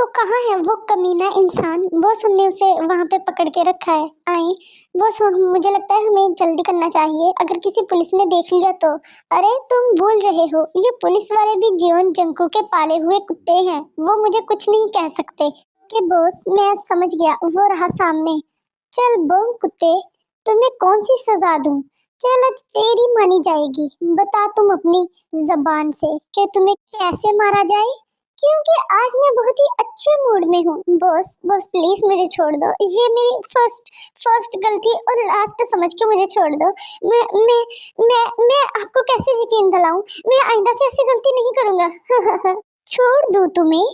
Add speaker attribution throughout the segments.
Speaker 1: तो कहाँ है वो कमीना इंसान? बॉस हमने उसे वहां पे पकड़ के रखा है। आए बॉस, मुझे लगता है हमें जल्दी करना चाहिए, अगर किसी पुलिस ने देख लिया तो। अरे तुम भूल रहे हो, ये पुलिस वाले भी जियोन जंकू के पाले हुए कुत्ते हैं, वो मुझे कुछ नहीं कह सकते। कि बॉस मैं समझ गया, वो रहा सामने। चल बोल कुत्ते, तुम्हें कौन सी सजा दूं? चल आज तेरी मानी जाएगी। बता तुम अपनी जबान से कि तुम्हें कैसे मारा जाए, क्योंकि आज मैं बहुत ही अच्छे मूड में हूँ। बॉस बॉस प्लीज मुझे छोड़ दो, ये मेरी फर्स्ट गलती और लास्ट समझ के मुझे छोड़ दो। मैं मैं मैं आपको कैसे यकीन दिलाऊं? मैं आइंदा से ऐसी गलती नहीं करूंगा। छोड़ दूं तुम्हें?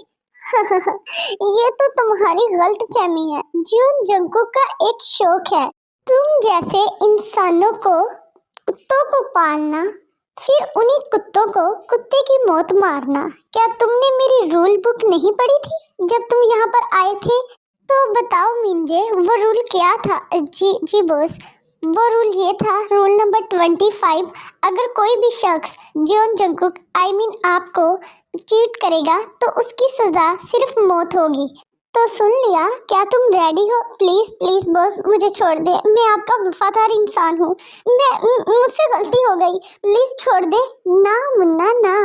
Speaker 1: ये तो तुम्हारी गलत फहमी है। जियोन जंकुक का एक शौक है तुम जैसे इंसानों को, कुत्तों को पालना, फिर उन्हीं कुत्तों को कुत्ते की मौत मारना। क्या तुमने मेरी रूल बुक नहीं पढ़ी थी जब तुम यहाँ पर आए थे? तो बताओ मिंजे, वो रूल क्या था? जी बॉस, वो रूल ये था, रूल नंबर 25। अगर कोई भी शख्स जियोन जंकुक आपको चीट करेगा तो उसकी सजा सिर्फ मौत होगी। तो सुन लिया, क्या तुम रेडी हो? प्लीज प्लीज बॉस मुझे छोड़ दे, मैं आपका वफादार इंसान हूँ। मुझसे गलती हो गई, प्लीज छोड़ दे ना मुन्ना ना।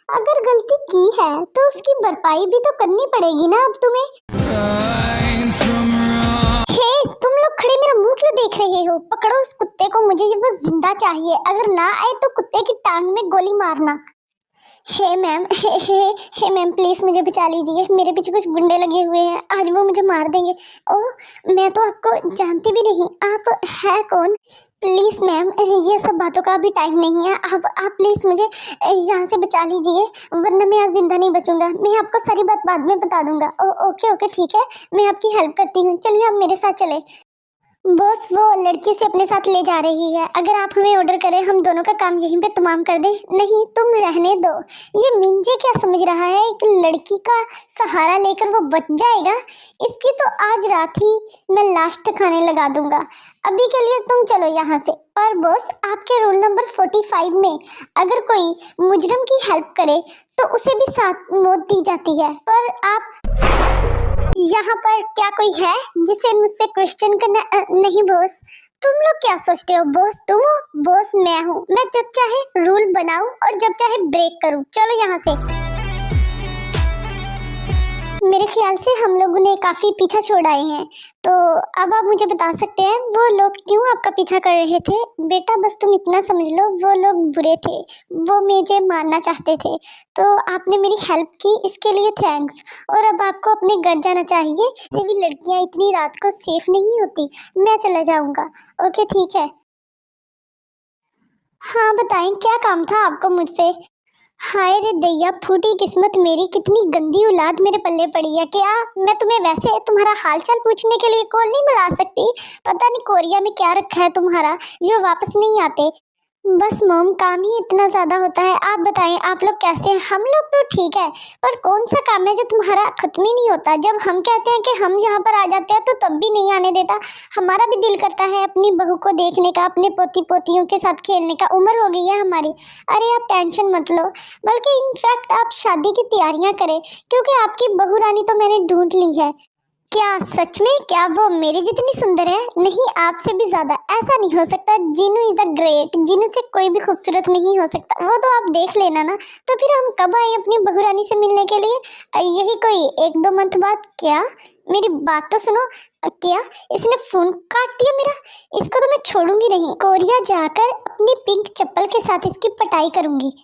Speaker 1: अगर गलती की है तो उसकी भरपाई भी तो करनी पड़ेगी ना अब तुम्हें। हे तुम लोग खड़े मेरा मुंह क्यों देख रहे हो? पकड़ो उस कुत्ते को, मुझे वो जिंदा चाहिए। अगर ना आए तो कुत्ते की टांग में गोली मारना। हे मैम, हे मैम प्लीज मुझे बचा लीजिए, मेरे पीछे कुछ गुंडे लगे हुए हैं, आज वो मुझे मार देंगे। ओह मैं तो आपको जानती भी नहीं, आप है कौन? प्लीज मैम ये सब बातों का अभी टाइम नहीं है, आप प्लीज मुझे यहाँ से बचा लीजिए, वरना मैं आज जिंदा नहीं बचूंगा। मैं आपको सारी बात बाद में बता दूंगा। ओके ओके ठीक है, मैं आपकी हेल्प करती हूँ, चलिए आप मेरे साथ चले। बॉस वो लड़की से अपने साथ ले जा रही है, अगर आप हमें ऑर्डर करें हम दोनों का काम यहीं पे तमाम कर दें। नहीं तुम रहने दो, ये मिंजे क्या समझ रहा है, एक लड़की का सहारा लेकर वो बच जाएगा? इसकी तो आज रात ही मैं लास्ट खाने लगा दूंगा। अभी के लिए तुम चलो यहाँ से। पर बॉस आपके रूल नंबर 45 में अगर कोई मुजरिम की हेल्प करे तो उसे भी साथ मौत दी जाती है, पर आप यहाँ पर क्या कोई है जिसे मुझसे क्वेश्चन करना? नहीं बॉस, तुम लोग क्या सोचते हो? बॉस तुम हो, बॉस मैं हूँ। मैं जब चाहे रूल बनाऊं और जब चाहे ब्रेक करूं। चलो यहाँ से। मेरे ख्याल से हम लोगों ने काफी पीछा छोड़ आए हैं, तो अब आप मुझे बता सकते हैं वो लोग क्यों आपका पीछा कर रहे थे? बेटा बस तुम इतना समझ लो, वो लोग बुरे थे, वो मुझे मारना चाहते थे, तो आपने मेरी हेल्प की, इसके लिए थैंक्स। और अब आपको अपने घर जाना चाहिए, ऐसे भी लड़कियां इतनी रात को सेफ नहीं होती। मैं चला जाऊंगा। ओके ठीक है। हाँ बताएं क्या काम था आपको मुझसे? हाय रे दैया, फूटी किस्मत मेरी, कितनी गंदी औलाद मेरे पल्ले पड़ी है। क्या मैं तुम्हें वैसे तुम्हारा हालचाल पूछने के लिए कॉल नहीं मिला सकती? पता नहीं कोरिया में क्या रखा है तुम्हारा, जो वापस नहीं आते। बस मॉम काम ही इतना ज्यादा होता है। आप बताएं आप लोग कैसे हैं? हम लोग तो ठीक है, पर कौन सा काम है जो तुम्हारा खत्म ही नहीं होता? जब हम कहते हैं कि हम यहाँ पर आ जाते हैं तो तब भी नहीं आने देता। हमारा भी दिल करता है अपनी बहू को देखने का, अपने पोती पोतियों के साथ खेलने का, उम्र हो गई है हमारी। अरे आप टेंशन मत लो, बल्कि इनफैक्ट आप शादी की तैयारियां करें, क्योंकि आपकी बहू रानी तो मैंने ढूंढ ली है। क्या सच में? क्या वो मेरी जितनी सुंदर है? नहीं आपसे भी ज्यादा। ऐसा नहीं हो सकता, Jinu is a great, Jinu से कोई भी खूबसूरत नहीं हो सकता। वो तो आप देख लेना ना। तो फिर हम कब आए अपनी बहू रानी से मिलने के लिए? यही कोई 1-2 मंथ बाद। क्या मेरी बात तो सुनो। क्या इसने फोन काट दिया मेरा? इसको तो मैं छोड़ूंगी नहीं। कोरिया जाकर अपनी पिंक चप्पल के साथ इसकी पिटाई करूंगी।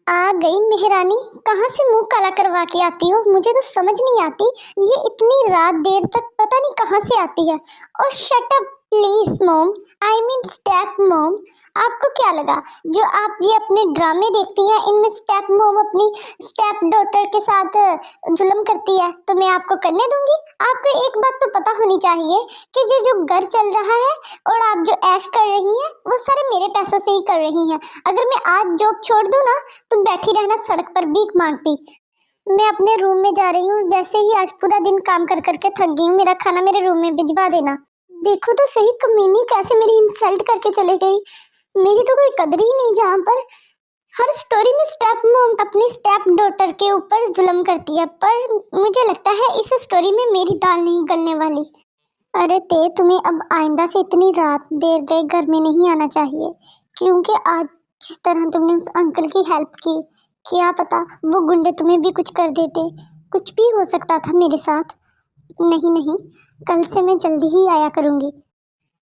Speaker 1: आ गई मेहरानी, कहाँ से मुंह काला करवा के आती हो? मुझे तो समझ नहीं आती, ये इतनी रात देर तक पता नहीं कहाँ से आती है। और shut up please mom, I mean step mom. आपको क्या लगा जो आप ये अपने ड्रामे देखती हैं, इनमें स्टेप मॉम अपनी स्टेप डॉटर के साथ जुल्म करती है, तो मैं आपको करने दूंगी? आपको एक बात तो पता होनी चाहिए कि जो घर चल रहा है और आप जो ऐश कर रही हैं वो सारे मेरे पैसों से ही कर रही हैं। अगर मैं आज जॉब छोड़ दूं ना तो बैठी रहना सड़क पर भीख मांगती। मैं अपने रूम में जा रही हूँ, वैसे ही आज पूरा दिन काम कर करके थक गई हूँ। मेरा खाना मेरे रूम में भिजवा देना। देखो तो सही कमीनी कैसे मेरी इंसल्ट करके चले गई, मेरी तो कोई कदर ही नहीं जहाँ पर। हर स्टोरी में स्टेप मॉम अपनी स्टेप डॉटर के ऊपर जुल्म करती है, पर मुझे लगता है इस स्टोरी में मेरी दाल नहीं गलने वाली। अरे ते, तुम्हें अब आइंदा से इतनी रात देर गए घर में नहीं आना चाहिए, क्योंकि आज जिस तरह तुमने उस अंकल की हेल्प की, क्या पता वो गुंडे तुम्हें भी कुछ कर देते। कुछ भी हो सकता था मेरे साथ। नहीं नहीं, कल से मैं जल्दी ही आया करूंगी।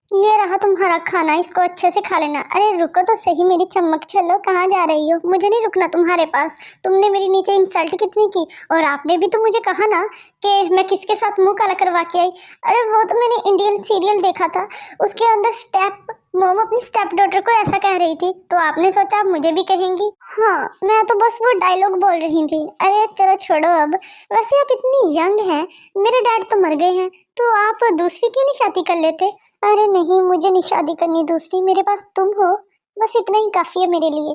Speaker 1: ये रहा तुम्हारा खाना, इसको अच्छे से खा लेना। अरे रुको तो सही मेरी चमक छल्लो, कहाँ जा रही हो? मुझे नहीं रुकना तुम्हारे पास। तुमने मेरी नीचे इंसल्ट कितनी की, और आपने भी तो मुझे कहा ना कि मैं किसके साथ मुंह काला करवा के आई। अरे वो तो मैंने इंडियन सीरियल देखा था, उसके अंदर स्टेप मॉम अपनी स्टेप डॉटर को ऐसा कह रही थी, तो आपने सोचा आप मुझे भी कहेंगी। हाँ, मैं तो बस वो डायलॉग बोल रही थी। अरे चलो छोड़ो अब। वैसे आप इतनी यंग हैं, मेरे डैड तो मर गए हैं, तो आप दूसरी क्यों नहीं शादी कर लेते? अरे नहीं, मुझे नहीं शादी करनी दूसरी, मेरे पास तुम हो, बस इतना ही काफी है मेरे लिए।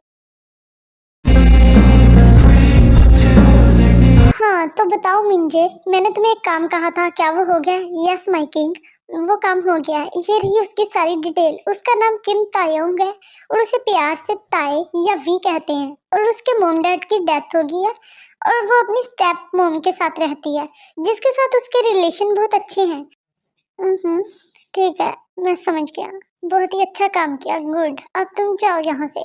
Speaker 1: हाँ तो बताओ मिंजे, मैंने तुम्हें एक काम कहा था, क्या वो हो गया? यस माय किंग, वो काम हो गया। ये रही उसकी सारी डिटेल। उसका नाम किम तायोंग है, और उसे प्यार से ताए या वी कहते हैं, और उसके मोम डैड की डेथ हो गई है, और वो अपनी स्टेप मोम के साथ रहती है, जिसके साथ उसके रिलेशन बहुत अच्छे हैं। ठीक है, मैं समझ गया। बहुत ही अच्छा काम किया, गुड। अब तुम जाओ यहाँ से।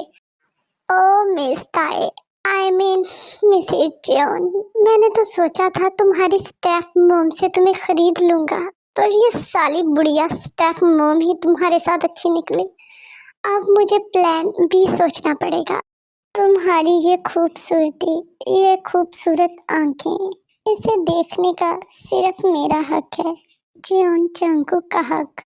Speaker 1: ओ मिस ताए, आई मीन मिसेज जॉन, मैंने तो सोचा था तुम्हारी स्टेप मोम से तुम्हें खरीद लूंगा, पर ये साली बुढ़िया स्टेप मोम ही तुम्हारे साथ अच्छी निकली। अब मुझे प्लान बी सोचना पड़ेगा। तुम्हारी ये खूबसूरती, ये खूबसूरत आंखें, इसे देखने का सिर्फ मेरा हक है, जॉन चंकू का हक।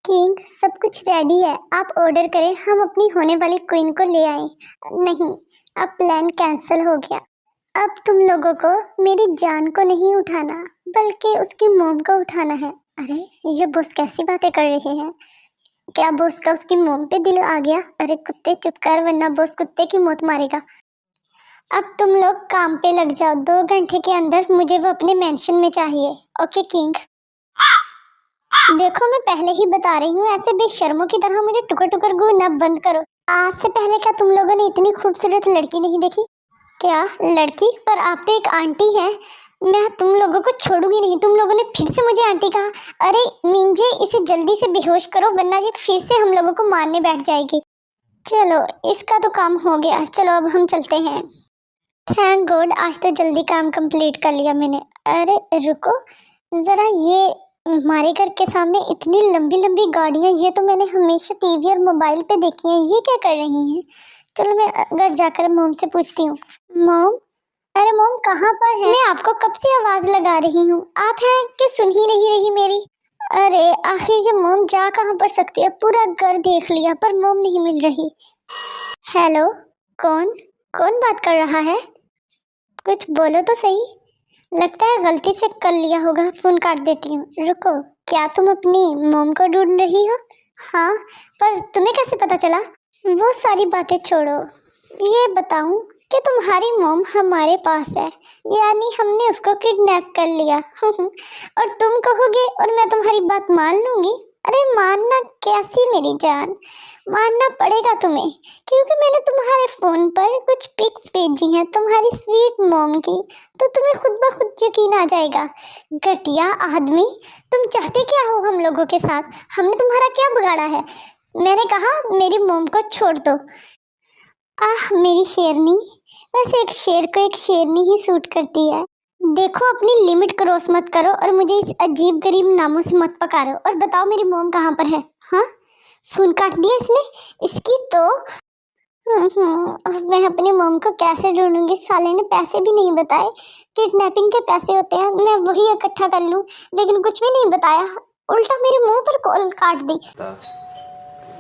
Speaker 1: किंग, सब कुछ रेडी है, आप ऑर्डर करें, हम अपनी होने वाली क्वीन को ले आए। नहीं, अब प्लान कैंसिल हो गया। अब तुम लोगों को मेरी जान को नहीं उठाना, बल्कि उसकी मोम को उठाना है। अरे ये बॉस कैसी बातें कर रहे हैं? क्या बॉस का उसकी मोम पे दिल आ गया? अरे कुत्ते चुप कर, वरना बॉस कुत्ते की मौत मारेगा। अब तुम लोग काम पे लग जाओ, 2 घंटे के अंदर मुझे वो अपने मेंशन में चाहिए। Okay king. देखो मैं पहले ही बता रही हूँ, ऐसे बेशर्मों की तरह मुझे टुकर टुकर घूरना बंद करो। आज से पहले क्या तुम लोगों ने इतनी खूबसूरत लड़की नहीं देखी? क्या लड़की? पर आप तो एक आंटी हैं। मैं तुम लोगों को छोड़ूंगी नहीं। तुम लोगों ने फिर से मुझे आंटी कहा। अरे मिंजे, इसे जल्दी से बेहोश करो, वरना ये फिर से हम लोगों को मारने बैठ जाएगी। चलो, इसका तो काम हो गया, चलो अब हम चलते हैं। थैंक गॉड, आज तो जल्दी काम कंप्लीट कर लिया मैंने। अरे रुको जरा, ये हमारे घर के सामने इतनी लंबी लंबी गाड़ियां, ये तो मैंने हमेशा टीवी और मोबाइल पे देखी हैं, ये क्या कर रही हैं? चलो मैं घर जाकर मोम से पूछती हूँ। मोम, अरे मोम कहाँ पर है? मैं आपको कब से आवाज लगा रही हूँ, आप हैं कि सुन ही नहीं रही मेरी? अरे आखिर ये मोम जा कहाँ पर सकती है? पूरा घर देख लिया पर मोम नहीं मिल रही। हेलो, कौन कौन बात कर रहा है? कुछ बोलो तो सही। लगता है गलती से कर लिया होगा, फोन काट देती हूँ। रुको, क्या तुम अपनी मोम को ढूंढ रही हो? हाँ, पर तुम्हें कैसे पता चला? वो सारी बातें छोड़ो, ये बताऊं कि तुम्हारी मोम हमारे पास है, यानी हमने उसको किडनैप कर लिया। और तुम कहोगे और मैं तुम्हारी बात मान लूंगी? अरे मानना कैसी मेरी जान, मानना पड़ेगा तुम्हें, क्योंकि मैंने तुम्हारे फोन पर कुछ पिक्स भेजी हैं तुम्हारी स्वीट मोम की, तो तुम्हें खुद ब खुद यकीन आ जाएगा। घटिया आदमी, तुम चाहते क्या हो हम लोगों के साथ? हमने तुम्हारा क्या बिगाड़ा है? मैंने कहा मेरी मोम को छोड़ दो। आह मेरी शेरनी, वैसे एक शेर को एक शेरनी ही सूट करती है। देखो अपनी लिमिट क्रॉस मत करो, और मुझे इस अजीब गरीब नामों से मत पकारो। और बताओ मेरी मोम कहाँ पर है? हाँ, फोन काट दिया इसने, इसकी तो। अब मैं अपनी मोम को कैसे ढूंढूंगी? साले ने पैसे भी नहीं बताए, किडनैपिंग के पैसे होते हैं, मैं वही इकट्ठा कर लूं, लेकिन कुछ भी नहीं बताया, उल्टा मेरे मुंह पर कॉल काट दी।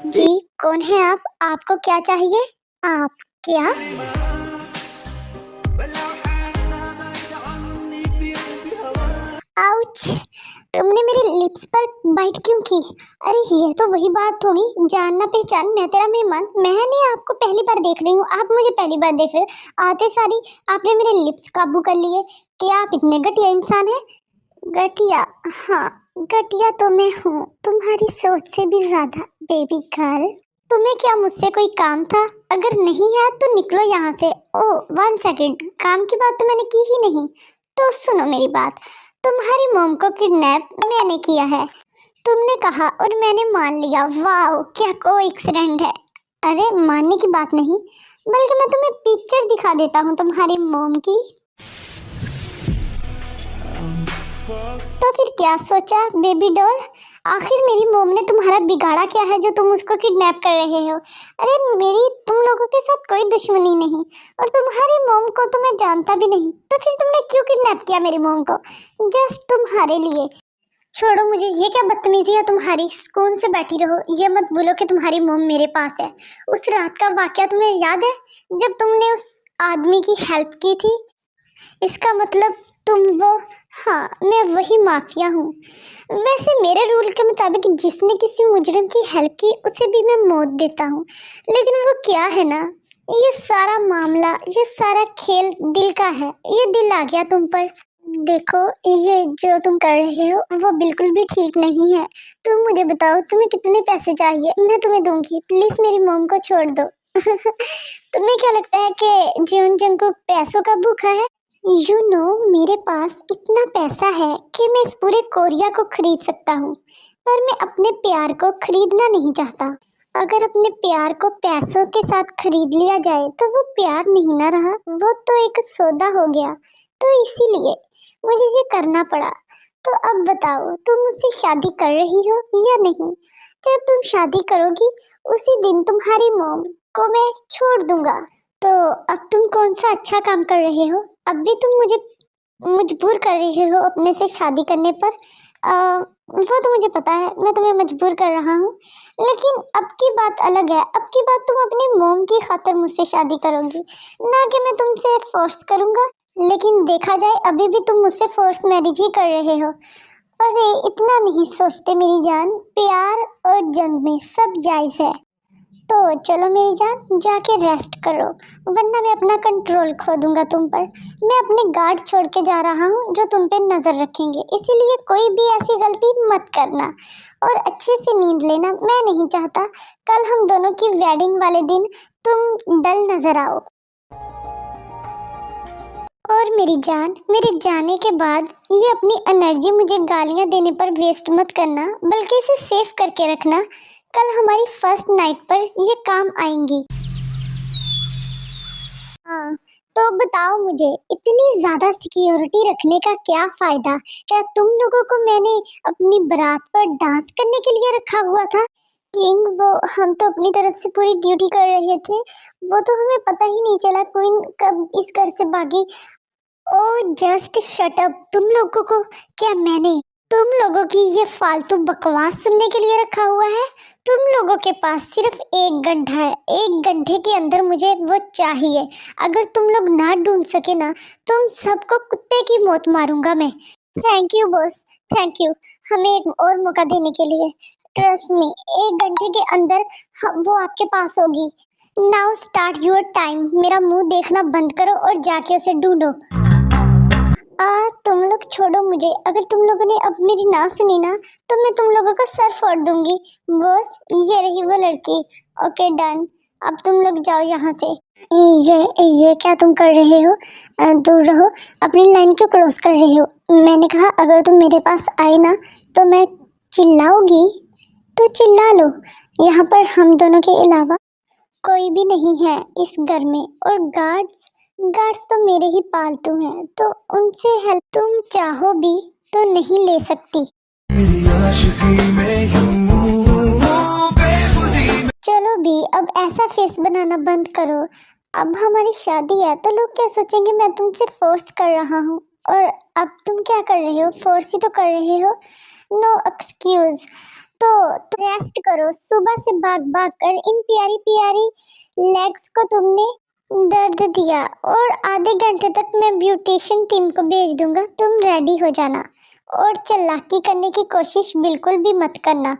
Speaker 1: जी कौन है आप? आपको क्या चाहिए? आप क्या? आउच! तुमने मेरे लिप्स पर बाइट क्यों की? अरे ये तो वही बात होगी, जानना पहचान, मैं तेरा मेहमान। मैंने आपको पहली बार देख रही हूँ, आप मुझे पहली बार देख रहे हो। आते सारी आपने मेरे लिप्स काबू कर लिए। क्या आप इतने घटिया इंसान हैं? घटिया? हाँ, घटिया तो मैं हूँ, तुम्हारी सोच से भी ज्यादा बेबी गर्ल। तुम्हें क्या मुझसे कोई काम था? अगर नहीं है तो निकलो यहाँ से। ओ 1 सेकंड, काम की बात तो मैंने की ही नहीं। तो सुनो मेरी बात, तुम्हारी मॉम को किडनैप मैंने किया है, तुमने कहा और मैंने मान लिया। वाह क्या कोइंसिडेंट है। अरे मानने की बात नहीं, बल्कि मैं तुम्हें पिक्चर दिखा देता हूँ तुम्हारी मॉम की। तो फिर क्या सोचा बेबी डॉल, आखिर मेरी मोम ने तुम्हारा बिगाड़ा क्या है जो तुम उसको किडनैप कर रहे हो? अरे मेरी तुम लोगों के साथ कोई दुश्मनी नहीं, और तुम्हारी मोम को तो मैं जानता भी नहीं, तो फिर तुमने क्यों किडनैप किया मेरी मोम को? जस्ट तुम्हारे लिए। छोड़ो मुझे, ये क्या बदतमीजी है तुम्हारी? सुकून से बैठी रहो, ये मत बोलो कि तुम्हारी मोम मेरे पास है। उस रात का वाकया तुम्हें याद है जब तुमने उस आदमी की हेल्प की थी? इसका मतलब तुम वो, हाँ मैं वही माफिया हूँ। वैसे मेरे रूल के मुताबिक जिसने किसी मुजरिम की हेल्प की उसे भी मैं मौत देता हूँ, लेकिन वो क्या है ना, ये सारा मामला, ये सारा खेल दिल का है। ये दिल आ गया तुम पर। देखो ये जो तुम कर रहे हो वो बिल्कुल भी ठीक नहीं है। तुम मुझे बताओ तुम्हें कितने पैसे चाहिए, मैं तुम्हें दूंगी। प्लीज मेरी मोम को छोड़ दो। तुम्हें क्या लगता है कि जीवन जंग को पैसों का भूखा है? मेरे पास इतना पैसा है कि मैं इस पूरे कोरिया को खरीद सकता हूँ, पर मैं अपने प्यार को खरीदना नहीं चाहता। अगर अपने प्यार को पैसों के साथ खरीद लिया जाए तो वो प्यार नहीं ना रहा, वो तो एक सौदा हो गया। तो इसीलिए मुझे ये करना पड़ा। तो अब बताओ तुम मुझसे शादी कर रही हो या नहीं? जब तुम शादी करोगी उसी दिन तुम्हारी मॉम को मैं छोड़ दूंगा। तो अब तुम कौन सा अच्छा काम कर रहे हो? अब भी तुम मुझे मजबूर कर रहे हो अपने से शादी करने पर। वो तो मुझे पता है मैं तुम्हें मजबूर कर रहा हूँ, लेकिन अब की बात अलग है। अब की बात तुम अपनी मोम की खातिर मुझसे शादी करोगी, ना कि मैं तुमसे फोर्स करूँगा। लेकिन देखा जाए अभी भी तुम मुझसे फोर्स मैरिज ही कर रहे हो। अरे इतना नहीं सोचते मेरी जान, प्यार और जंग में सब जायज है। तो चलो मेरी जान जाके रेस्ट करो, वरना मैं अपना कंट्रोल खो दूंगा तुम पर। मैं अपने गार्ड छोड़ के जा रहा हूँ जो तुम पे नजर रखेंगे, इसीलिए कोई भी ऐसी गलती मत करना और अच्छे से नींद लेना। मैं नहीं चाहता कल हम दोनों की वेडिंग वाले दिन तुम डल नजर आओ। और मेरी जान, मेरे जाने के बाद ये अपनी एनर्जी मुझे गालियां देने पर वेस्ट मत करना, बल्कि इसे सेव करके रखना। कल हमारी फर्स्ट नाइट पर ये काम आएंगी। हाँ, तो बताओ मुझे इतनी ज्यादा सिक्योरिटी रखने का क्या फायदा? क्या तुम लोगों को मैंने अपनी बारात पर डांस करने के लिए रखा हुआ था? किंग, वो हम तो अपनी तरफ से पूरी ड्यूटी कर रहे थे, वो तो हमें पता ही नहीं चला क्वीन कब इस घर से भागी। Oh just shut up. तुम लोगों को क्या मैंने तुम लोगों की ये फालतू बकवास सुनने के लिए रखा हुआ है? तुम लोगों के पास सिर्फ 1 घंटा है, 1 घंटे के अंदर मुझे वो चाहिए। अगर तुम लोग ना ढूंढ सके ना, तुम सबको कुत्ते की मौत मारूंगा मैं। Thank you boss, thank you हमें एक और मौका देने के लिए। ट्रस्ट मी, 1 घंटे के अंदर वो आपके पास होगी। Now start your time. मेरा मुंह देखना बंद करो और जाके उसे ढूंढो। तुम लोग छोड़ो मुझे। अगर तुम लोगों ने अब मेरी ना सुनी ना, तो मैं तुम लोगों का सर फोड़ दूंगी। बॉस ये रही वो लड़की। ओके डन, अब तुम लोग जाओ यहाँ से। ये क्या तुम कर रहे हो? दूर रहो, अपनी लाइन क्यों क्रॉस कर रहे हो? मैंने कहा अगर तुम मेरे पास आए ना तो मैं चिल्लाओगी तो चिल्ला लो। यहाँ पर हम दोनों के अलावा कोई भी नहीं है इस घर में, और गार्ड्स गार्ड्स तो मेरे ही पालतू हैं, तो उनसे हेल्प तुम चाहो भी तो नहीं ले सकती। चलो भी अब ऐसा फेस बनाना बंद करो। अब हमारी शादी है तो लोग क्या सोचेंगे मैं तुमसे फोर्स कर रहा हूँ, और अब तुम क्या कर रहे हो? फोर्स ही तो कर रहे हो। No excuse. तो रेस्ट करो। सुबह से भाग भाग कर इन प्यारी प्यारी लेग्स को तुमने दर्द दिया, और आधे घंटे तक मैं ब्यूटिशियन टीम को भेज दूंगा। तुम रेडी हो जाना, और चालाकी करने की कोशिश बिल्कुल भी मत करना।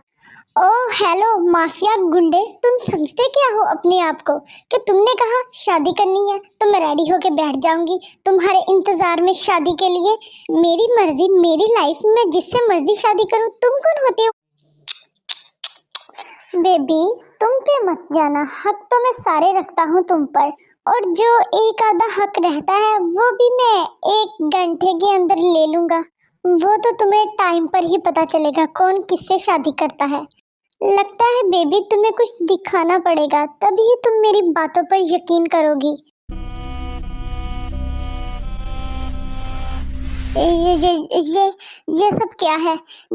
Speaker 1: ओह हेलो माफिया गुंडे, तुम समझते क्या हो अपने आप को कि तुमने कहा शादी करनी है तो मैं रेडी होके बैठ जाऊंगी तुम्हारे इंतजार में शादी के लिए? मेरी मर्जी, मेरी लाइफ में जिससे मर्जी शादी करूं। तुम कौन होते हो? बेबी तुम पे मत जाना, हक तो मैं सारे रखता हूँ तुम पर, और जो एक आधा हक रहता है वो भी मैं 1 घंटे के अंदर ले लूंगा। वो तो तुम्हें टाइम पर ही पता चलेगा कौन किससे शादी करता है। लगता है बेबी तुम्हें कुछ दिखाना पड़ेगा, तभी तुम मेरी बातों पर यकीन करोगी। ये सब क्या है?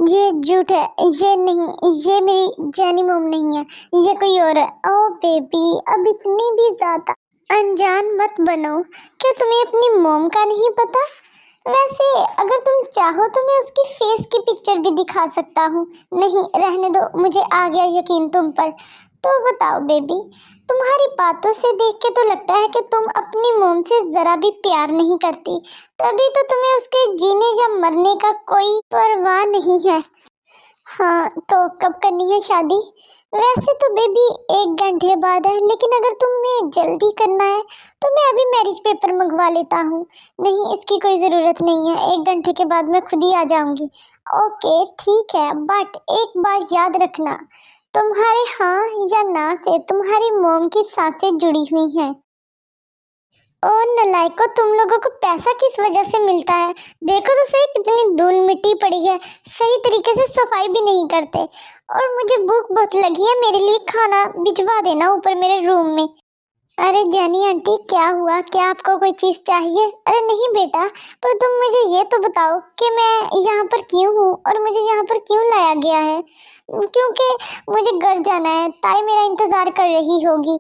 Speaker 1: ये झूठ है, ये नहीं, ये मेरी जेनी मोम नहीं है, ये कोई और है। ओ बेबी अब इतनी भी ज्यादा अनजान मत बनो। क्या तुम्हें अपनी मोम का नहीं पता? वैसे अगर तुम चाहो तो मैं उसकी फेस की पिक्चर भी दिखा सकता हूँ। नहीं रहने दो, मुझे आ गया यकीन तुम पर। तो बताओ बेबी, तुम्हारी बातों से देख के तो लगता है कि तुम अपनी मोम से जरा भी प्यार नहीं करती, तभी तो तुम्हें उसके जीने या मरने का कोई परवाह नहीं है। हाँ तो कब करनी है शादी? वैसे तो बेबी 1 घंटे बाद है, लेकिन अगर तुम्हें जल्दी करना है तो मैं अभी मैरिज पेपर मंगवा लेता हूँ। नहीं इसकी कोई ज़रूरत नहीं है, 1 घंटे के बाद मैं खुद ही आ जाऊंगी। ओके ठीक है, बट एक बात याद रखना, तुम्हारे हाँ या ना से तुम्हारी मोम की सांसें जुड़ी हुई हैं। ओ नलायको, तुम लोगों को पैसा किस वजह से मिलता है? देखो तो सही कितनी धूल मिट्टी पड़ी है, सही तरीके से सफाई भी नहीं करते। और मुझे भूख बहुत लगी है, मेरे लिए खाना भिजवा देना ऊपर मेरे रूम में। अरे जानी आंटी क्या हुआ, क्या आपको कोई चीज चाहिए? अरे नहीं बेटा, पर तुम मुझे ये तो बताओ कि मैं यहाँ पर क्यों हूँ और मुझे यहाँ पर क्यों लाया गया है? क्योंकि मुझे घर जाना है, ताई मेरा इंतजार कर रही होगी।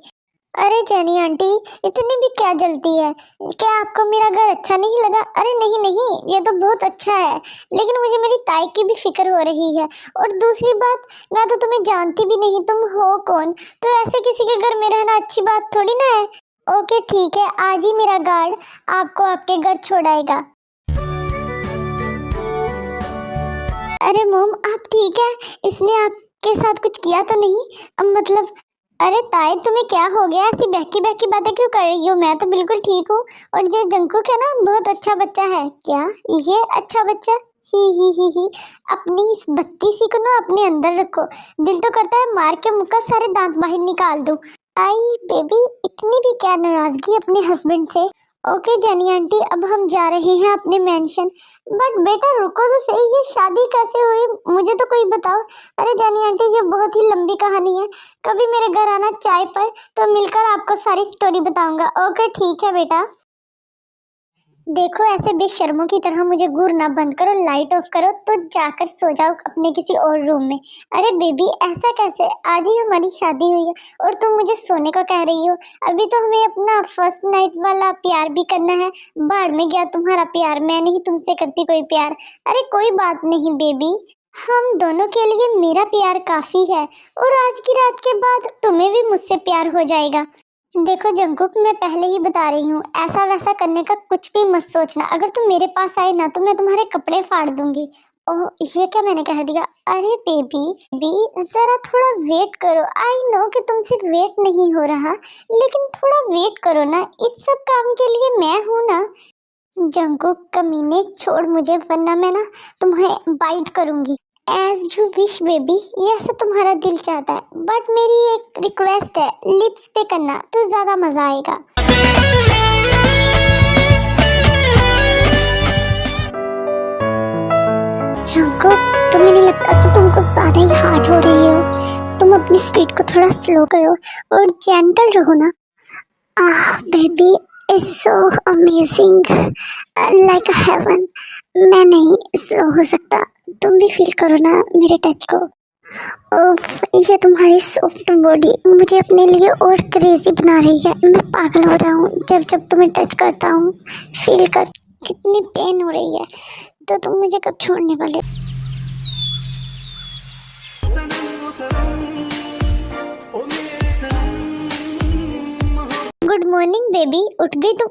Speaker 1: अरे जेनी आंटी, इतनी भी क्या जल्दी है? क्या आपको मेरा घर अच्छा नहीं लगा? अरे नहीं नहीं, ये तो बहुत अच्छा है, लेकिन मुझे मेरी ताई की भी फिक्र हो रही है। और दूसरी बात, मैं तो तुम्हें जानती भी नहीं, तुम हो कौन? तो ऐसे किसी के घर में रहना अच्छी बात थोड़ी ना है। ओके ठीक है, आज ही मेरा गार्ड आपको आपके घर छोड़ाएगा। अरे मोम आप ठीक है? इसने आपके साथ कुछ किया तो नहीं? मतलब अरे ताई तुम्हें क्या हो गया? ऐसी बहकी बहकी बातें क्यों कर रही हो? मैं तो बिल्कुल ठीक हूँ। और जो जंकुक है ना, बहुत अच्छा बच्चा है। क्या ये अच्छा बच्चा? ही अपनी इस बत्तीसी को ना अपने अंदर रखो, दिल तो करता है मार के मुंह का सारे दांत बाहर निकाल दूं। आई बेबी, इतनी भी क्या नाराजगी अपने हस्बैंड से? ओके जेनी आंटी, अब हम जा रहे हैं अपने मेंशन। बट बेटा रुको तो सही, ये शादी कैसे हुई मुझे तो कोई बताओ। अरे जेनी आंटी ये बहुत ही लंबी कहानी है, कभी मेरे घर आना चाय पर, तो मिलकर आपको सारी स्टोरी बताऊंगा। ओके ठीक है बेटा। देखो ऐसे बेशर्मों की तरह मुझे घूरना बंद करो, लाइट ऑफ करो तो जाकर सो जाओ अपने किसी और रूम में। अरे बेबी ऐसा कैसे, आज ही हमारी शादी हुई है और तुम मुझे सोने को कह रही हो? अभी तो हमें अपना फर्स्ट नाइट वाला प्यार भी करना है। बाढ़ में गया तुम्हारा प्यार, मैं नहीं तुमसे करती कोई प्यार। अरे कोई बात नहीं बेबी, हम दोनों के लिए मेरा प्यार काफी है, और आज की रात के बाद तुम्हें भी मुझसे प्यार हो जाएगा। देखो जंकुक, मैं पहले ही बता रही हूँ, ऐसा वैसा करने का कुछ भी मत सोचना। अगर तुम मेरे पास आए ना तो मैं तुम्हारे कपड़े फाड़ दूंगी। ओह ये क्या मैंने कह दिया? अरे बेबी बी जरा थोड़ा वेट करो। आई नो कि तुमसे वेट नहीं हो रहा, लेकिन थोड़ा वेट करो ना, इस सब काम के लिए मैं हूँ ना। जंकुक कमीने, छोड़ मुझे वरना मैं ना तुम्हें बाइट करूंगी। एज यू विश बेबी, ये ऐसा तुम्हारा दिल चाहता है, बट मेरी एक रिक्वेस्ट है, लिप्स पे करना तो ज्यादा मजा आएगा। झंको, तुम्हें नहीं लगता कि तुमको ज्यादा ही हार्ड हो रही हो? तुम अपनी स्पीड को थोड़ा स्लो करो और जेंटल रहो ना। Ah baby it's so amazing, like heaven. मैं नहीं स्लो हो सकता, तुम भी फील करो ना मेरे टच को। उफ, ये तुम्हारी सॉफ्ट बॉडी मुझे अपने लिए और क्रेजी बना रही है। मैं पागल हो रहा हूँ जब जब तुम्हें टच करता हूँ। फील कर कितनी पेन हो रही है। तो तुम मुझे कब छोड़ने वाले? गुड मॉर्निंग बेबी, उठ गई तुम?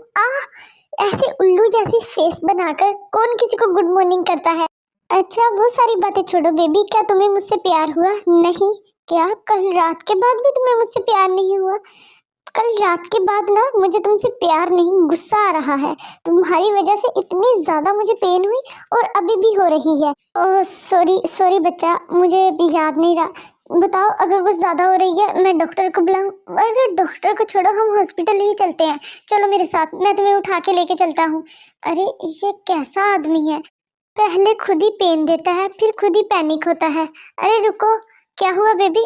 Speaker 1: ऐसे उल्लू जैसी फेस बनाकर कौन किसी को गुड मॉर्निंग करता है? अच्छा वो सारी बातें छोड़ो बेबी, क्या तुम्हें मुझसे प्यार हुआ? नहीं। क्या कल रात के बाद भी तुम्हें मुझसे प्यार नहीं हुआ? कल रात के बाद ना मुझे तुमसे प्यार नहीं, गुस्सा आ रहा है। तुम्हारी वजह से इतनी ज्यादा मुझे पेन हुई और अभी भी हो रही है। ओह सॉरी सॉरी बच्चा, मुझे भी याद नहीं रहा। बताओ, अगर कुछ ज्यादा हो रही है मैं डॉक्टर को बुलाऊं? अगर डॉक्टर को छोड़ो, हम हॉस्पिटल ही चलते हैं। चलो मेरे साथ, मैं तुम्हें उठा के लेके चलता हूँ। अरे ये कैसा आदमी है, पहले खुद ही पेन देता है फिर खुद ही पैनिक होता है। अरे रुको, क्या हुआ बेबी?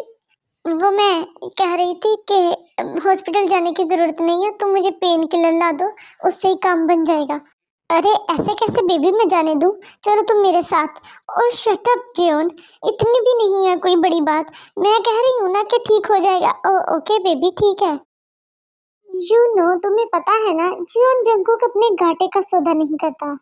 Speaker 1: वो मैं कह रही थी कि हॉस्पिटल जाने की जरूरत नहीं है, तुम मुझे पेन किलर ला दो, उससे ही काम बन जाएगा। अरे ऐसे कैसे बेबी, मैं जाने दूं? चलो तुम मेरे साथ। और शट अप जियोन, इतनी भी नहीं है कोई बड़ी बात, मैं कह रही हूँ ना कि ठीक हो जाएगा। ओ ओके बेबी, ठीक है। तुम्हें पता है ना, जियोन जंगकुक अपने घाटे का सौदा नहीं करता।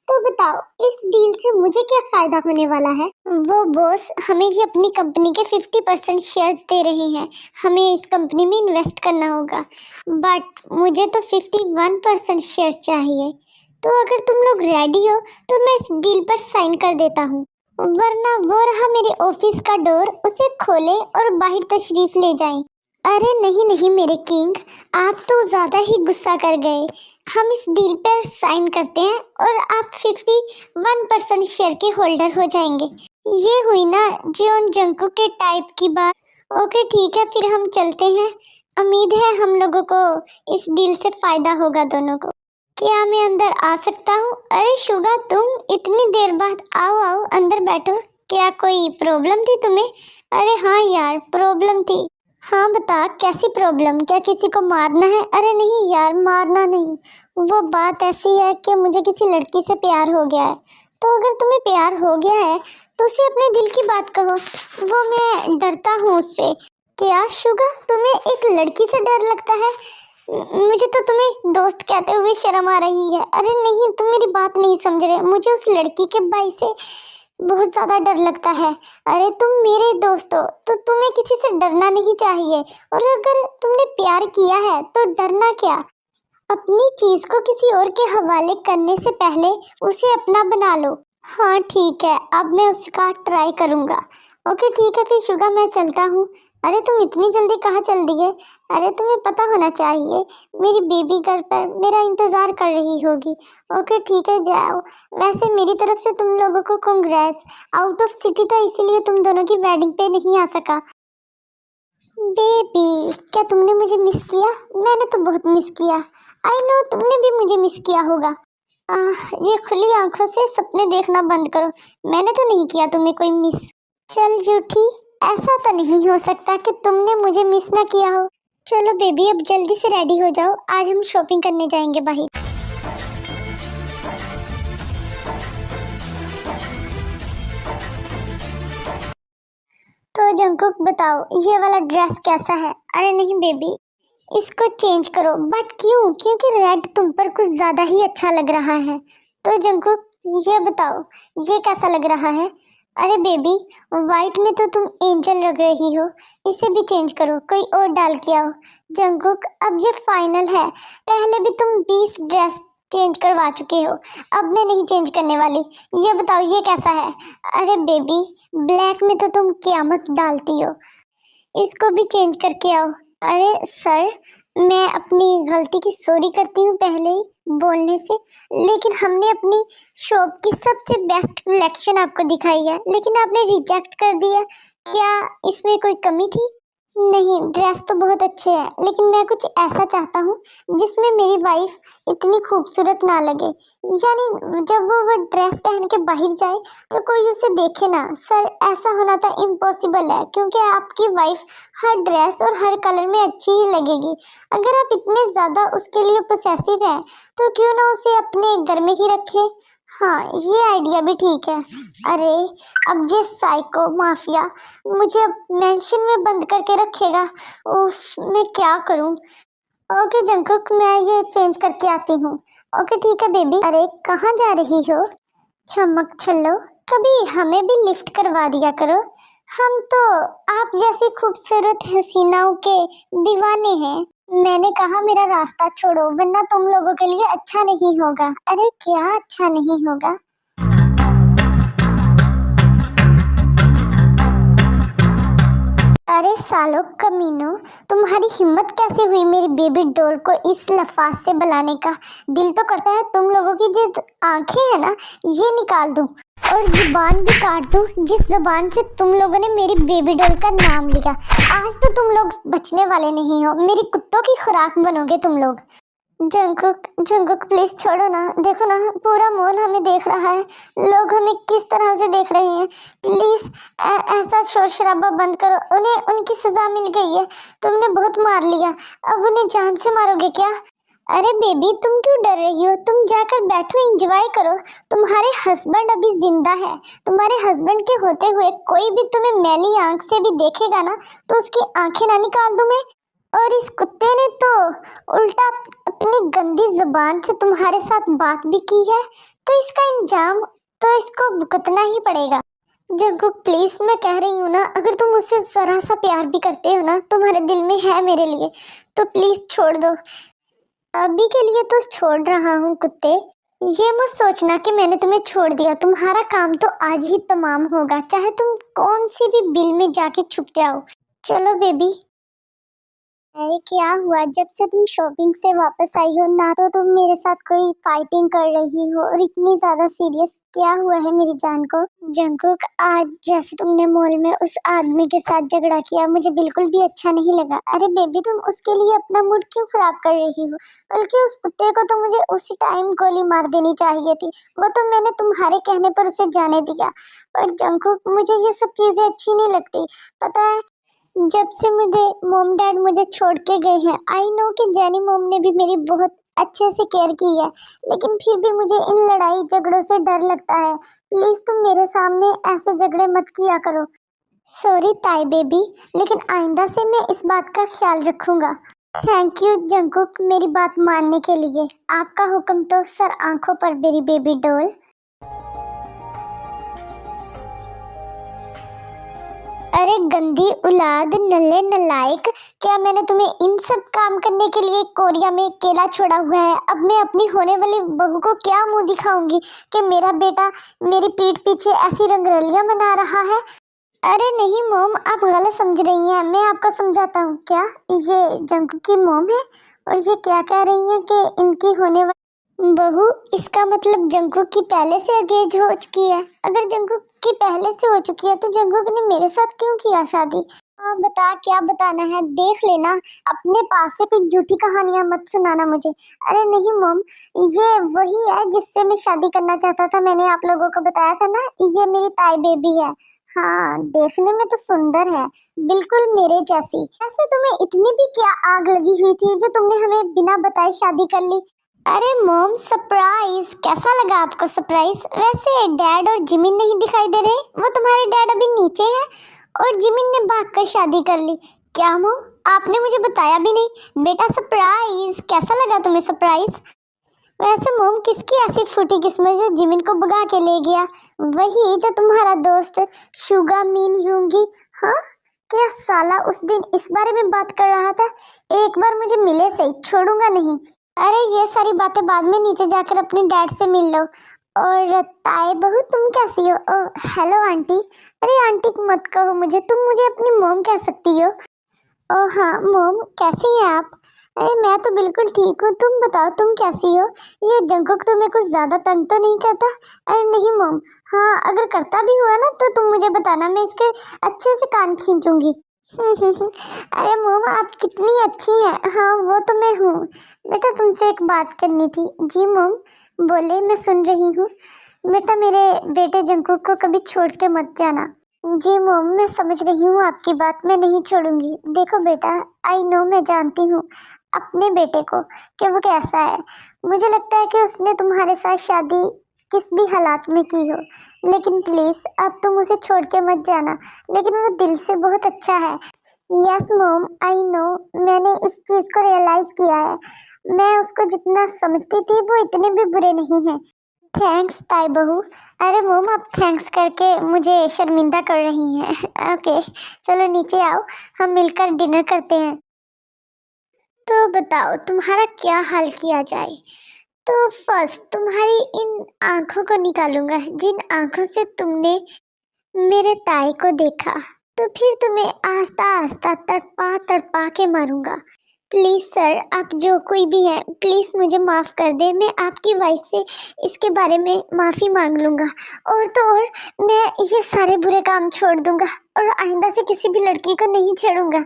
Speaker 1: तो बताओ, इस डील से मुझे क्या फायदा होने वाला है? वो बॉस हमें ये अपनी कंपनी के 50% शेयर्स दे रहे हैं, हमें इस कंपनी में इन्वेस्ट करना होगा। बट मुझे तो 51% शेयर्स चाहिए। तो अगर तुम लोग रेडी हो तो मैं इस डील पर साइन कर देता हूँ, वरना वो रहा मेरे ऑफिस का डोर, उसे खोले और बाहर तशरीफ ले जाएं। अरे नहीं नहीं मेरे किंग, आप तो ज्यादा ही गुस्सा कर गए। हम इस डील पर साइन करते हैं और आप 51% शेयर के होल्डर हो जाएंगे। ये हुई ना जियोन जंकू के टाइप की बात। ओके ठीक है, फिर हम चलते हैं। उम्मीद है हम लोगों को इस डील से फायदा होगा दोनों को। क्या मैं अंदर आ सकता हूँ? अरे शुगा, तुम इतनी देर बाद, आओ आओ अंदर बैठो। क्या कोई प्रॉब्लम थी तुम्हें? अरे हाँ यार, प्रॉब्लम थी। हाँ बता, कैसी प्रॉब्लम? क्या किसी को मारना है? अरे नहीं यार, मारना नहीं। वो बात ऐसी है कि मुझे किसी लड़की से प्यार हो गया है। तो अगर तुम्हें प्यार हो गया है तो उसे अपने दिल की बात कहो। वो मैं डरता हूँ उससे। क्या शुगा, तुम्हें एक लड़की से डर लगता है? मुझे तो तुम्हें दोस्त कहते हुए शर्म आ रही है। अरे नहीं, तुम मेरी बात नहीं समझ रहे। मुझे उस लड़की के भाई से बहुत ज्यादा डर लगता है। अरे तुम मेरे दोस्त हो तो तुम्हें किसी से डरना नहीं चाहिए। और अगर तुमने प्यार किया है तो डरना क्या? अपनी चीज को किसी और के हवाले करने से पहले उसे अपना बना लो। हाँ ठीक है, अब मैं उसका ट्राई करूंगा। ओके ठीक है, फिर शुगा मैं चलता हूँ। अरे तुम इतनी जल्दी कहाँ चल दिए? अरे तुम्हें पता होना चाहिए, मेरी बेबी घर पर मेरा इंतजार कर रही होगी। ओके ठीक है, जाओ। वैसे मेरी तरफ से तुम लोगों को कांग्रेस। आउट ऑफ सिटी था इसीलिए तुम दोनों की वेडिंग पे नहीं आ सका। बेबी, क्या तुमने मुझे मिस किया? मैंने तो बहुत मिस किया। आई नो तुमने भी मुझे मिस किया होगा। ये खुली आंखों से सपने देखना बंद करो। मैंने तो नहीं किया तुम्हें कोई मिस। चल झूठी, ऐसा तो नहीं हो सकता कि तुमने मुझे मिस ना किया हो। चलो बेबी, अब जल्दी से रेडी हो जाओ, आज हम शॉपिंग करने जाएंगे बाहर। तो जंकुक बताओ, ये वाला ड्रेस कैसा है? अरे नहीं बेबी, इसको चेंज करो। बट क्यों? क्योंकि रेड तुम पर कुछ ज्यादा ही अच्छा लग रहा है। तो जंकुक ये बताओ, ये कैसा लग रहा है? अरे बेबी, व्हाइट में तो तुम एंजल लग रही हो, इसे भी चेंज करो, कोई और डाल के आओ। जंकुक अब ये फाइनल है, पहले भी तुम 20 ड्रेस चेंज करवा चुके हो, अब मैं नहीं चेंज करने वाली। ये बताओ ये कैसा है? अरे बेबी, ब्लैक में तो तुम क़यामत डालती हो, इसको भी चेंज करके आओ। अरे सर, मैं अपनी गलती की सॉरी करती हूँ पहले ही बोलने से, लेकिन हमने अपनी शॉप की सबसे बेस्ट कलेक्शन आपको दिखाई है, लेकिन आपने रिजेक्ट कर दिया। क्या इसमें कोई कमी थी? नहीं, ड्रेस तो बहुत अच्छे हैं, लेकिन मैं कुछ ऐसा चाहता हूँ जिसमें मेरी वाइफ इतनी खूबसूरत ना लगे। यानी जब वो ड्रेस पहन के बाहर जाए तो कोई उसे देखे ना। सर, ऐसा होना तो इम्पॉसिबल है, क्योंकि आपकी वाइफ हर ड्रेस और हर कलर में अच्छी ही लगेगी। अगर आप इतने ज़्यादा उसके लिए पोसेसिव हैं तो क्यों ना उसे अपने घर में ही रखे। हाँ, ये आइडिया भी ठीक है। अरे अब ये साइको माफिया मुझे अब मेंशन में बंद करके रखेगा। उफ, मैं क्या करूं? ओके जंकुक, मैं ये चेंज करके आती हूँ। ओके ठीक है बेबी। अरे कहाँ जा रही हो चमक छल्लो? कभी हमें भी लिफ्ट करवा दिया करो, हम तो आप जैसी खूबसूरत हसीनाओं के दीवाने हैं। मैंने कहा मेरा रास्ता छोड़ो, वरना तुम लोगों के लिए अच्छा नहीं होगा। अरे क्या अच्छा नहीं होगा? अरे सालो कमीनो, तुम्हारी हिम्मत कैसे हुई मेरी बेबी डॉल को इस लफाज से बुलाने का? दिल तो करता है तुम लोगों की जो आंखें हैं ना, ये निकाल दूं। और जुबान भी काट दूं जिस जुबान से तुम लोगों ने मेरी बेबी डॉल का नाम लिया। आज तो तुम लोग बचने वाले नहीं हो, मेरी कुत्तों की खुराक बनोगे तुम लोग। जंकुक जंकुक प्लीज छोड़ो ना, देखो ना पूरा मॉल हमें देख रहा है, लोग हमें किस तरह से देख रहे हैं। प्लीज ऐसा शोर शराबा बंद करो, उन्हें उनकी सजा मिल गई है, तुमने बहुत मार लिया, अब उन्हें जान से मारोगे क्या? अरे बेबी तुम क्यों डर रही हो, तुम जाकर बैठो एंजॉय करो, तुम्हारे हस्बैंड अभी जिंदा है। तुम्हारे हस्बैंड के होते हुए कोई भी तुम्हें मैली आंख से भी देखेगा ना तो उसकी आंखें ना निकाल दूं मैं। और इस कुत्ते ने तो उल्टा अपनी गंदी जुबान से तुम्हारे साथ बात भी की है, तो इसका इंजाम तो इसको भुगतना ही पड़ेगा। जंकुक प्लीज मैं कह रही हूँ ना, अगर तुम मुझसे जरा सा प्यार भी करते हो ना, तुम्हारे दिल में है मेरे लिए, तो प्लीज छोड़ दो। अभी के लिए तो छोड़ रहा हूँ कुत्ते, ये मत सोचना कि मैंने तुम्हें छोड़ दिया, तुम्हारा काम तो आज ही तमाम होगा, चाहे तुम कौन सी भी बिल में जाके छुप जाओ। चलो बेबी। अरे क्या हुआ, जब से तुम शॉपिंग से वापस आई हो ना तो तुम मेरे साथ कोई फाइटिंग कर रही हो और इतनी ज्यादा सीरियस क्या हुआ है मेरी जान को? जंकुक आज जैसे तुमने मॉल में उस आदमी के साथ झगड़ा किया मुझे बिल्कुल भी अच्छा नहीं लगा। अरे बेबी तुम उसके लिए अपना मूड क्यों खराब कर रही हो, बल्कि उस कुत्ते को तो मुझे उसी टाइम गोली मार देनी चाहिए थी, वो तो मैंने तुम्हारे कहने पर उसे जाने दिया। पर जंकुक मुझे ये सब चीजें अच्छी नहीं लगती, पता है जब से मुझे मॉम डैड मुझे छोड़ के गए हैं, आई नो कि जेनी मॉम ने भी मेरी बहुत अच्छे से केयर की है, लेकिन फिर भी मुझे इन लड़ाई झगड़ों से डर लगता है। प्लीज तुम मेरे सामने ऐसे झगड़े मत किया करो। सॉरी ताई बेबी, लेकिन आइंदा से मैं इस बात का ख्याल रखूंगा। थैंक यू जंकुक मेरी बात मानने के लिए, आपका हुक्म तो सर आंखों पर मेरी बेबी डॉल। अरे गंदी औलाद, नल्ले नलायक, क्या मैंने तुम्हें इन सब काम करने के लिए कोरिया में अकेला छोड़ा हुआ है? अब मैं अपनी होने वाली बहू को क्या मुंह दिखाऊंगी कि मेरा बेटा मेरी पीठ पीछे ऐसी रंगरलियां मना रहा है? अरे नहीं मॉम, आप गलत समझ रही हैं, मैं आपको समझाता हूँ। क्या ये जंकू की मॉम है और ये क्या कह रही है कि इनकी होने वाली बहू? इसका मतलब जंकुक की पहले से एंगेज हो चुकी है। अगर जंकुक की पहले से हो चुकी है तो जंकुक ने मेरे साथ क्यों किया शादी? हाँ बता, क्या बताना है देख लेना, अपने पास से कुछ झूठी कहानियां मत सुनाना मुझे। अरे नहीं मॉम, ये वही है जिससे मैं शादी करना चाहता था, मैंने आप लोगों को बताया था ना, ये मेरी ताई बेबी है। हाँ देखने में तो सुंदर है, बिल्कुल मेरे जैसी। ऐसे तुम्हें इतनी भी क्या आग लगी हुई थी जो तुमने हमें बिना बताए शादी कर ली? अरे मॉम सरप्राइज, कैसा लगा आपको सरप्राइज? वैसे डैड और जिमिन नहीं दिखाई दे रहे, वो तुम्हारे डैड अभी नीचे हैं और जिमिन ने भागकर शादी कर ली। क्या मॉम, आपने मुझे बताया भी नहीं? बेटा सरप्राइज, कैसा लगा तुम्हें सरप्राइज? वैसे मॉम किसकी ऐसी फूटी किस्मत जो जिमिन को भगा के ले गया? वही जो तुम्हारा दोस्त शुगा मीन यूंगी। हाँ क्या साला उस दिन इस बारे में बात कर रहा था, एक बार मुझे मिले सही, छोड़ूंगा नहीं। अरे ये सारी बातें बाद में नीचे जाकर अपने डैड से मिल लो। और ताई बहू तुम कैसी हो? Hello aunty. अरे आंटी मत कहो मुझे, तुम मुझे अपनी मॉम कह सकती हो। ओह हाँ मॉम, कैसी हैं आप? अरे मैं तो बिल्कुल ठीक हूँ, तुम बताओ तुम कैसी हो? ये जंकुक तुम्हें कुछ ज्यादा तंग तो नहीं करता? अरे नहीं मॉम, हाँ अगर करता भी हुआ ना तो तुम मुझे बताना, मैं इसके अच्छे से कान खींचूंगी। अरे मॉम आप कितनी अच्छी हैं। हाँ वो तो मैं हूँ। बेटा तुमसे एक बात करनी थी। जी मॉम बोले, मैं सुन रही हूँ। बेटा मेरे बेटे जंकुक को कभी छोड़ के मत जाना। जी मॉम मैं समझ रही हूँ आपकी बात, मैं नहीं छोड़ूंगी। देखो बेटा, आई नो, मैं जानती हूँ अपने बेटे को कि वो कैसा है। मुझे लगता है कि उसने तुम्हारे साथ शादी किस भी हालात में की हो, लेकिन प्लीज अब तुम उसे छोड़ के मत जाना। लेकिन वो दिल से बहुत अच्छा है। यस मॉम आई नो, मैंने इस चीज को रियलाइज किया है। मैं उसको जितना समझती थी वो इतने भी बुरे नहीं हैं। थैंक्स ताई बहू। अरे मोम आप थैंक्स करके मुझे शर्मिंदा कर रही हैं। ओके चलो नीचे आओ, हम मिलकर डिनर करते हैं। तो बताओ तुम्हारा क्या हाल किया जाए? तो फर्स्ट तुम्हारी इन आंखों को निकालूंगा जिन आंखों से तुमने मेरे ताई को देखा, तो फिर तुम्हें आस्ता आस्ता तड़पा तड़पा के मारूंगा। प्लीज सर, आप जो कोई भी है प्लीज मुझे माफ कर दे। मैं आपकी वाइफ से इसके बारे में माफी मांग लूंगा, और तो और मैं ये सारे बुरे काम छोड़ दूंगा और आइंदा से किसी भी लड़की को नहीं छेड़ूंगा।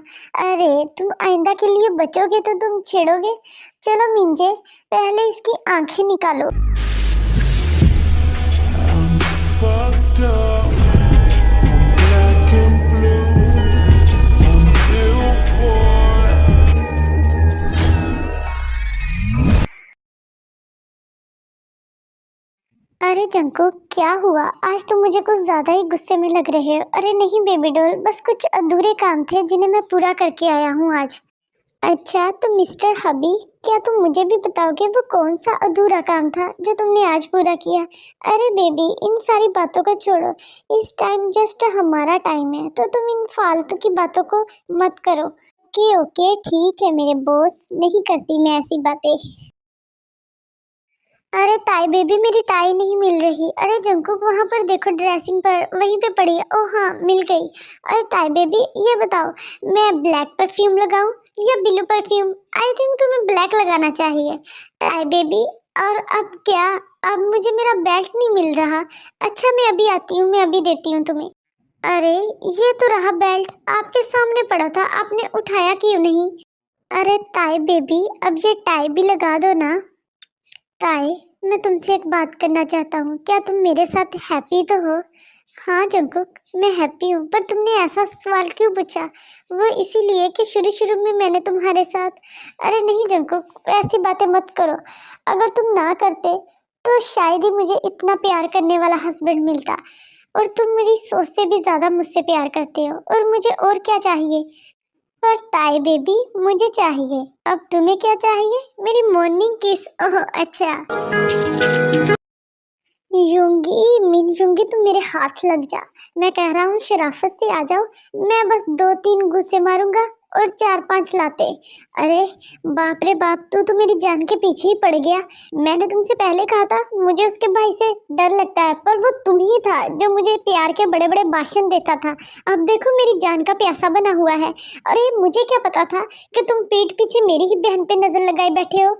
Speaker 1: अरे तुम आइंदा के लिए बचोगे तो तुम छेड़ोगे? चलो मिंजे, पहले इसकी आंखें निकालो।
Speaker 2: Fucked up, black and blue, ill for
Speaker 1: अरे जंको, क्या हुआ? आज तो मुझे कुछ ज्यादा ही गुस्से में लग रहे हो। अरे नहीं बेबी डॉल, बस कुछ अधूरे काम थे जिन्हें मैं पूरा करके आया हूँ आज। अच्छा तो मिस्टर हबी, क्या तुम मुझे भी बताओगे वो कौन सा अधूरा काम था जो तुमने आज पूरा किया? अरे बेबी, इन सारी बातों को छोड़ो, इस टाइम जस्ट हमारा टाइम है, तो तुम इन फालतू की बातों को मत करो। ओके ओके ठीक है मेरे बॉस, नहीं करती मैं ऐसी बातें। अरे ताई बेबी, मेरी टाई नहीं मिल रही। अरे जंकुक, वहां पर देखो ड्रेसिंग पर, वहीं पे पड़ी है। ओह हाँ, मिल गई। अरे ताई बेबी, ये बताओ मैं ब्लैक परफ्यूम लगाऊं या ब्लू परफ्यूम? आई थिंक तुम्हें ब्लैक लगाना चाहिए ताई बेबी। और अब क्या? अब मुझे मेरा बेल्ट नहीं मिल रहा। अच्छा मैं अभी आती हूँ, मैं अभी देती हूँ तुम्हें। अरे ये तो रहा बेल्ट, आपके सामने पड़ा था, आपने उठाया क्यों नहीं? अरे ताई बेबी, अब ये टाई भी लगा दो ना। ताई, मैं तुमसे एक बात करना चाहता हूँ, क्या तुम मेरे साथ हैप्पी तो हो? हाँ जंकुक, मैं हैप्पी हूँ, पर तुमने ऐसा सवाल क्यों पूछा? वो इसीलिए कि शुरू शुरू में मैंने तुम्हारे साथ। अरे नहीं जंकुक, ऐसी बातें मत करो। अगर तुम ना करते तो शायद ही मुझे इतना प्यार करने वाला हस्बैंड मिलता। और तुम मेरी सोच से भी ज्यादा मुझसे प्यार करते हो, और मुझे और क्या चाहिए? पर ताई बेबी, मुझे चाहिए। अब तुम्हें क्या चाहिए? मेरी मॉर्निंग किस? ओह अच्छा। यूंगी मिल यूंगी, तुम मेरे हाथ लग जा। मैं कह रहा हूँ शराफत से आ जाओ। मैं बस 2-3 गुस्से मारूंगा और 4-5 लाते। अरे बाप रे बाप, तू तो मेरी जान के पीछे ही पड़ गया। मैंने तुमसे पहले कहा था मुझे उसके भाई से डर लगता है, पर वो तुम ही था जो मुझे प्यार के बड़े बड़े भाषण देता था। अब देखो मेरी जान का प्यासा बना हुआ है। अरे मुझे क्या पता था कि तुम पीठ पीछे मेरी ही बहन पे नजर लगाए बैठे हो।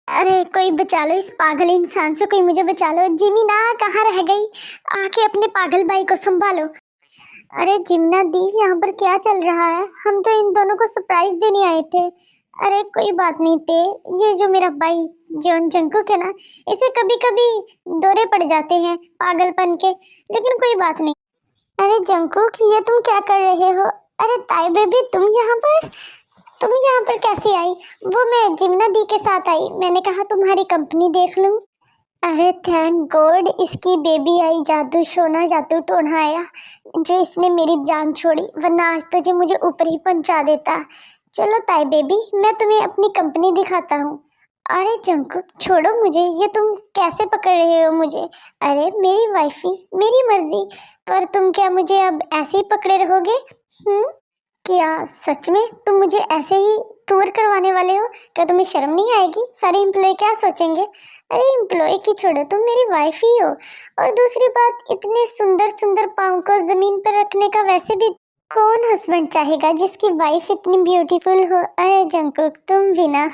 Speaker 1: अरे कोई बचा लो इस पागल इंसान से, कोई मुझे बचा लो। जिमीना कहाँ रह गई? आके अपने पागल भाई को संभालो। अरे जिमना दी, यहाँ पर क्या चल रहा है? हम तो इन दोनों को सरप्राइज देने आए थे। अरे कोई बात नहीं थे, ये जो मेरा भाई जॉन जंकुक है ना, इसे कभी कभी दौरे पड़ जाते हैं पागलपन के, लेकिन कोई बात नहीं। अरे जंकुक, ये तुम क्या कर रहे हो? अरे ताई बेबी, तुम यहाँ पर कैसे आई? वो मैं जिमना दी के साथ आई, मैंने कहा तुम्हारी कंपनी देख लूं। अरे थैंक गॉड, इसकी बेबी आई, जादू सोना जादू टोना आया जो इसने मेरी जान छोड़ी, वरना आज तो जो मुझे ऊपर ही पहुंचा देता। चलो ताई बेबी, मैं तुम्हें अपनी कंपनी दिखाता हूँ। अरे जंकुक छोड़ो मुझे, ये तुम कैसे पकड़ रहे हो मुझे? अरे मेरी वाइफी, मेरी मर्जी, पर तुम क्या मुझे अब ऐसे ही पकड़े रहोगे? क्या सच में तुम मुझे ऐसे ही टूर करवाने वाले हो? क्या तुम्हें शर्म नहीं आएगी? सारे एम्प्लॉय क्या सोचेंगे? अरे एम्प्लॉय की छोड़ो, तुम मेरी वाइफ ही हो। और दूसरी बात, इतने सुंदर सुंदर पाँव को जमीन पर रखने का वैसे भी कौन हस्बैंड चाहेगा जिसकी वाइफ इतनी ब्यूटीफुल हो? अरे जंकुक तुम भी ना।